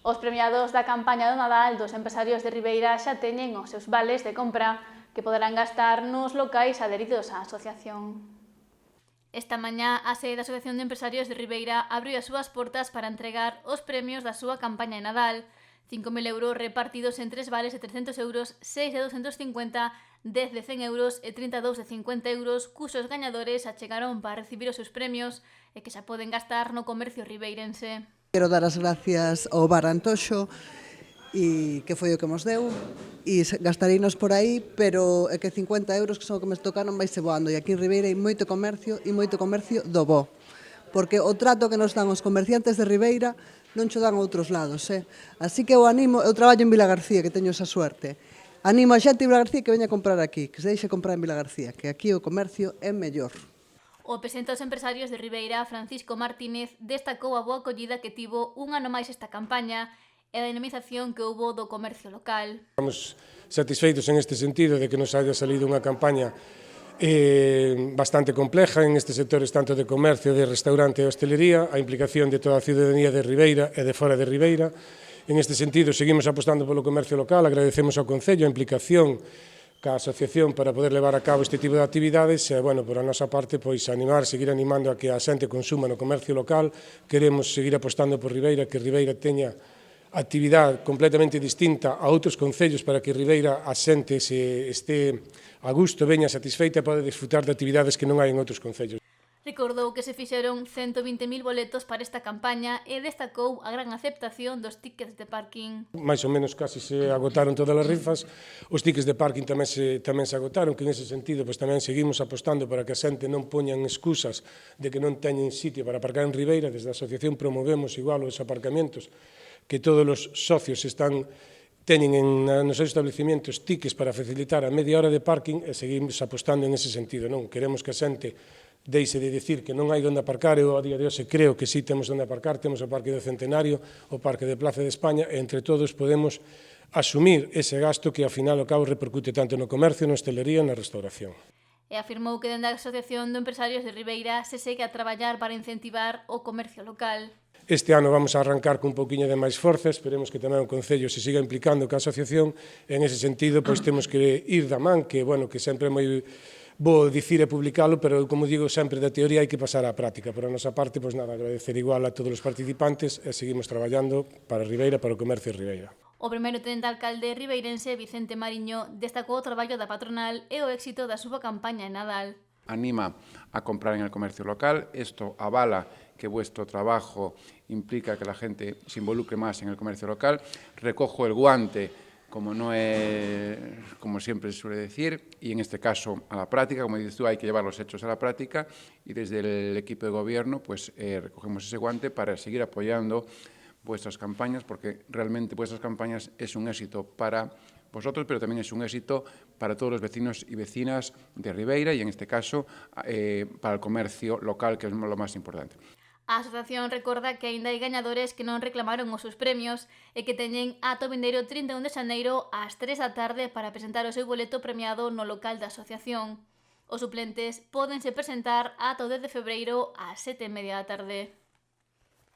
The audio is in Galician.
Os premiados da campaña do Nadal dos empresarios de Ribeira xa teñen os seus vales de compra que poderán gastar nos locais adheridos á asociación. Esta mañá, a sede da Asociación de Empresarios de Ribeira abriu as súas portas para entregar os premios da súa campaña de Nadal. 5.000 euros repartidos en 3 vales de 300 euros, 6 de 250, 10 de 100 euros e 32 de 50 euros, cuxos gañadores achegaron para recibir os seus premios e que xa poden gastar no comercio ribeirense. Quero dar as gracias ao Bar Antoxo, e que foi o que nos deu, e gastareinos por aí, pero é que 50 euros que son o que me tocaron vai se voando, e aquí en Ribeira hai moito comercio do bo, porque o trato que nos dan os comerciantes de Ribeira non cho dan a outros lados, así que eu animo, eu traballo en Vilagarcía, que teño esa suerte, animo a xente de Vilagarcía que veña a comprar aquí, que se deixe comprar en Vilagarcía, que aquí o comercio é mellor. O presidente dos empresarios de Ribeira, Francisco Martínez, destacou a boa acollida que tivo un ano máis esta campaña e a dinamización que houbo do comercio local. Estamos satisfeitos en este sentido de que nos haya salido unha campaña bastante compleja en estes sectores tanto de comercio, de restaurante e hostelería, a implicación de toda a ciudadanía de Ribeira e de fora de Ribeira. En este sentido, seguimos apostando polo comercio local, agradecemos ao Concello a implicación ca asociación para poder levar a cabo este tipo de actividades e, bueno, por a nosa parte, pois seguir animando a que a xente consuma no comercio local. Queremos seguir apostando por Ribeira, que Ribeira teña actividade completamente distinta a outros concellos para que Ribeira a xente se este a gusto, veña satisfeita e pode disfrutar de actividades que non hai en outros concellos. Recordou que se fixeron 120.000 boletos para esta campaña e destacou a gran aceptación dos tickets de parking. Mais ou menos casi se agotaron todas as rifas, os tickets de parking tamén se agotaron, que en ese sentido pois tamén seguimos apostando para que a xente non poñan excusas de que non teñen sitio para aparcar en Ribeira. Desde a asociación promovemos igual os aparcamentos que todos os socios teñen nos seus establecimientos tickets para facilitar a media hora de parking e seguimos apostando en ese sentido. Non queremos que a xente deixe de dicir que non hai onde aparcar. Eu a día de hoxe creo que sí temos onde aparcar, temos o Parque do Centenario, o Parque de Plaza de España e entre todos podemos asumir ese gasto que ao final ao cabo repercute tanto no comercio, na hostelería e na restauración. E afirmou que dende a Asociación de Empresarios de Ribeira se segue a traballar para incentivar o comercio local. Este ano vamos a arrancar con un pouquiño de máis forza, esperemos que tamén o Concello se siga implicando ca asociación, e en ese sentido pois temos que ir da man, que bueno, que sempre é moi bo dicir e publicalo, pero como digo sempre da teoría hai que pasar á práctica. Por a nosa parte, pois nada, agradecer igual a todos os participantes e seguimos traballando para Ribeira, para o comercio de Ribeira. O primeiro tenente alcalde ribeirense, Vicente Mariño, destacou o traballo da patronal e o éxito da súa campaña en Nadal. Anima a comprar en el comercio local, esto avala que vuestro trabajo implica que la gente se involucre más en el comercio local. Recojo el guante, como siempre se suele decir, y en este caso a la práctica, como dices tú, hay que llevar los hechos a la práctica y desde el equipo de gobierno pues recogemos ese guante para seguir apoyando vuestras campañas, porque realmente vuestras campañas es un éxito para vosotros, pero también es un éxito para todos los vecinos y vecinas de Ribeira y en este caso para el comercio local, que es lo más importante. A asociación recorda que aínda hai gañadores que non reclamaron os seus premios e que teñen ata o vindeiro 31 de xaneiro ás 3 da tarde para presentar o seu boleto premiado no local da asociación. Os suplentes pódense presentar ata o 10 de febreiro ás 7:30 da tarde.